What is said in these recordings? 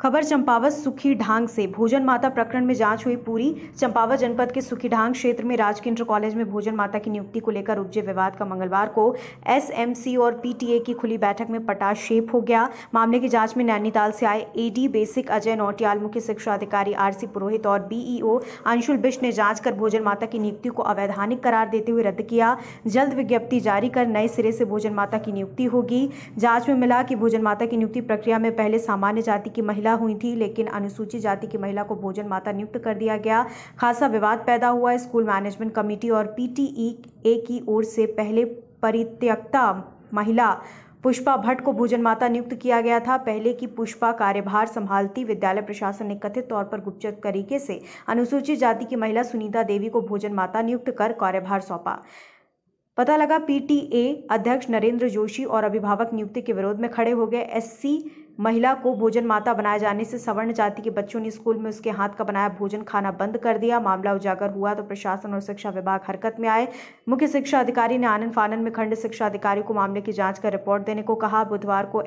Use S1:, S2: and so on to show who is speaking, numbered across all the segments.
S1: खबर चंपावत सुखीढांग से। भोजन माता प्रकरण में जांच हुई पूरी। चंपावत जनपद के सुखीढांग क्षेत्र में राजकीय इंटर कॉलेज में भोजन माता की नियुक्ति को लेकर उपजे विवाद का मंगलवार को एसएमसी और पीटीए की खुली बैठक में पटाक्षेप हो गया। मामले की जांच में नैनीताल से आए एडी बेसिक अजय नौटियाल, मुख्य शिक्षा अधिकारी आरसी पुरोहित और बीईओ अंशुल बिष्ट ने जांच कर भोजन माता की नियुक्ति को अवैधानिक करार देते हुए रद्द किया। जल्द विज्ञप्ति जारी कर नए सिरे से भोजन माता की नियुक्ति होगी। जांच में मिला कि भोजन माता की नियुक्ति प्रक्रिया में पहले सामान्य जाति की महिला हुई थी, लेकिन अनुसूचित जाति की महिला को भोजन माता नियुक्त कर दिया गया। खासा विवाद पैदा हुआ। स्कूल मैनेजमेंट कमेटी और पीटीई की ओर से पहले परित्यक्ता महिला पुष्पा भट्ट को भोजन माता नियुक्त किया गया था। पहले की पुष्पा कार्यभार संभालती। विद्यालय प्रशासन ने कथित तौर पर गुपचुप तरीके से अनुसूचित जाति की महिला सुनीता देवी को भोजन माता नियुक्त कर कार्यभार सौंपा। पता लगा पीटीए अध्यक्ष नरेंद्र जोशी और अभिभावक नियुक्ति के विरोध में खड़े हो गए। एससी महिला को भोजन माता बनाए जाने से सवर्ण जाति के बच्चों ने स्कूल में उसके हाथ का बनाया भोजन खाना बंद कर दिया। मामला उजागर हुआ तो प्रशासन और शिक्षा विभाग हरकत में आए। मुख्य शिक्षा अधिकारी ने आनन फानन में खंड शिक्षा अधिकारी को मामले की जांच कर रिपोर्ट देने को कहा। बुधवार को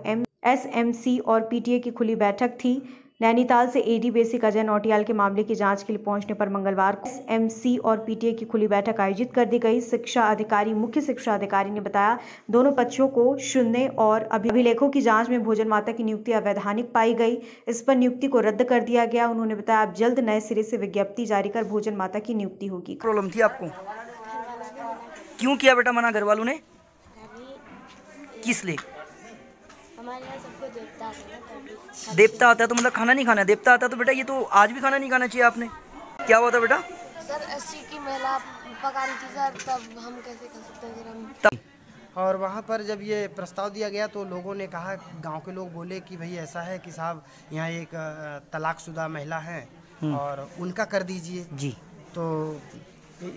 S1: एसएमसी और पीटीए की खुली बैठक थी। नैनीताल से एडी बेसिक अजय नौटियाल के मामले की जांच के लिए पहुंचने पर मंगलवार को एसएमसी और पीटीए की खुली बैठक आयोजित कर दी गई। शिक्षा अधिकारी मुख्य शिक्षा अधिकारी ने बताया, दोनों पक्षों को सुनने और अभिलेखों की जांच में भोजन माता की नियुक्ति अवैधानिक पाई गई। इस पर नियुक्ति को रद्द कर दिया गया। उन्होंने बताया, अब जल्द नए सिरे से विज्ञप्ति जारी कर भोजन माता की नियुक्ति होगी।
S2: प्रॉब्लम थी आपको? क्यों किया बेटा मना घर वालों ने? किस लिए?
S3: हमारे यहाँ सबको देवता आता है।
S2: देवता आता है तो मतलब खाना नहीं खाना है? देवता आता है तो बेटा ये तो आज भी खाना नहीं खाना चाहिए आपने। क्या हुआ था बेटा?
S3: सर 80 की महिला पका रही थी सर, तब हम कैसे खा सकते हैं हम।
S4: और वहाँ पर जब ये प्रस्ताव दिया गया तो लोगों ने कहा, गांव के लोग बोले कि भाई ऐसा है कि साहब यहाँ एक तलाकशुदा महिला है और उनका कर दीजिए जी। तो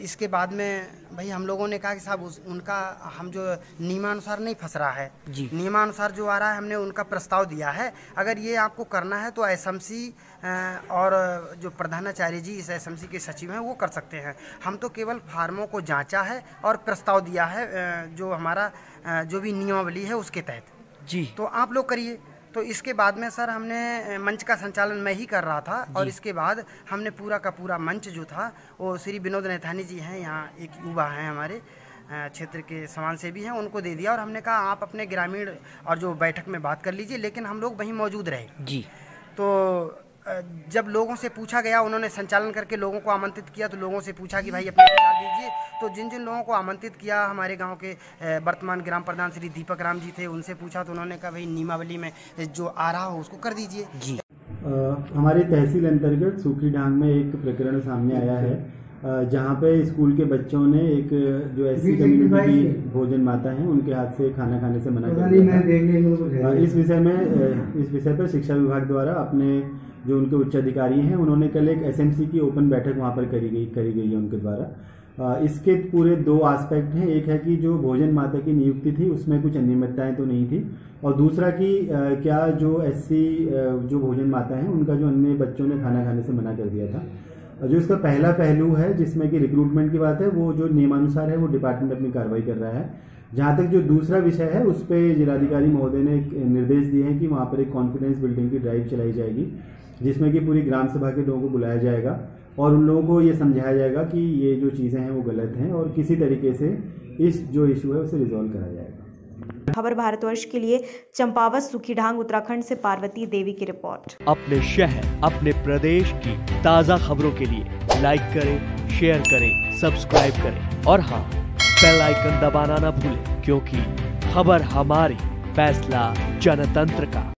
S4: इसके बाद में भाई हम लोगों ने कहा कि साहब उनका हम जो नियमानुसार नहीं फंस रहा है जी, नियमानुसार जो आ रहा है हमने उनका प्रस्ताव दिया है। अगर ये आपको करना है तो एसएमसी और जो प्रधानाचार्य जी इस एसएमसी के सचिव हैं वो कर सकते हैं। हम तो केवल फार्मों को जांचा है और प्रस्ताव दिया है जो हमारा जो भी नियमावली है उसके तहत जी। तो आप लोग करिए। तो इसके बाद में सर हमने मंच का संचालन मैं ही कर रहा था और इसके बाद हमने पूरा का पूरा मंच जो था वो श्री विनोद नैथानी जी हैं, यहाँ एक युवा हैं हमारे क्षेत्र के समाज सेवी हैं, उनको दे दिया। और हमने कहा आप अपने ग्रामीण और जो बैठक में बात कर लीजिए, लेकिन हम लोग वहीं मौजूद रहे जी। तो जब लोगों से पूछा गया, उन्होंने संचालन करके लोगों को आमंत्रित किया, तो लोगों से पूछा कि भाई अपने विचार दीजिए। तो जिन जिन लोगों को आमंत्रित किया, हमारे गांव के वर्तमान ग्राम प्रधान श्री दीपक राम जी थे, उनसे पूछा तो उन्होंने कहा भाई नियमावली में जो आ रहा हो उसको कर दीजिए जी।
S5: हमारी तहसील अंतर्गत सुखीढांग में एक प्रकरण सामने आया है जहाँ पे स्कूल के बच्चों ने एक जो एससी कम्युनिटी की भोजन माता हैं उनके हाथ से खाना खाने से मना कर दिया। इस विषय पर शिक्षा विभाग द्वारा अपने जो उनके उच्च अधिकारी हैं उन्होंने कल एक एसएमसी की ओपन बैठक वहाँ पर करी गई है उनके द्वारा। इसके पूरे दो एस्पेक्ट हैं। एक है कि जो भोजन माता की नियुक्ति थी उसमें कुछ अनियमितताएं तो नहीं थी, और दूसरा कि क्या जो एससी जो भोजन माता हैं उनका जो अन्य बच्चों ने खाना खाने से मना कर दिया था। जो इसका पहला पहलू है जिसमें कि रिक्रूटमेंट की बात है, वो जो नियमानुसार है वो डिपार्टमेंट अपनी कार्रवाई कर रहा है। जहाँ तक जो दूसरा विषय है उस पर जिलाधिकारी महोदय ने निर्देश दिए हैं कि वहाँ पर एक कॉन्फिडेंस बिल्डिंग की ड्राइव चलाई जाएगी, जिसमें कि पूरी ग्राम सभा के लोगों को बुलाया जाएगा और उन लोगों को ये समझाया जाएगा कि ये जो चीज़ें हैं वो गलत हैं और किसी तरीके से इस जो इशू है उसे रिजॉल्व करा जाएगा।
S1: खबर भारतवर्ष के लिए चंपावत सुखीढांग उत्तराखंड से पार्वती देवी की रिपोर्ट।
S6: अपने शहर अपने प्रदेश की ताज़ा खबरों के लिए लाइक करें, शेयर करें, सब्सक्राइब करें और हाँ, बेल आइकन दबाना ना भूलें, क्योंकि खबर हमारी, फैसला जनतंत्र का।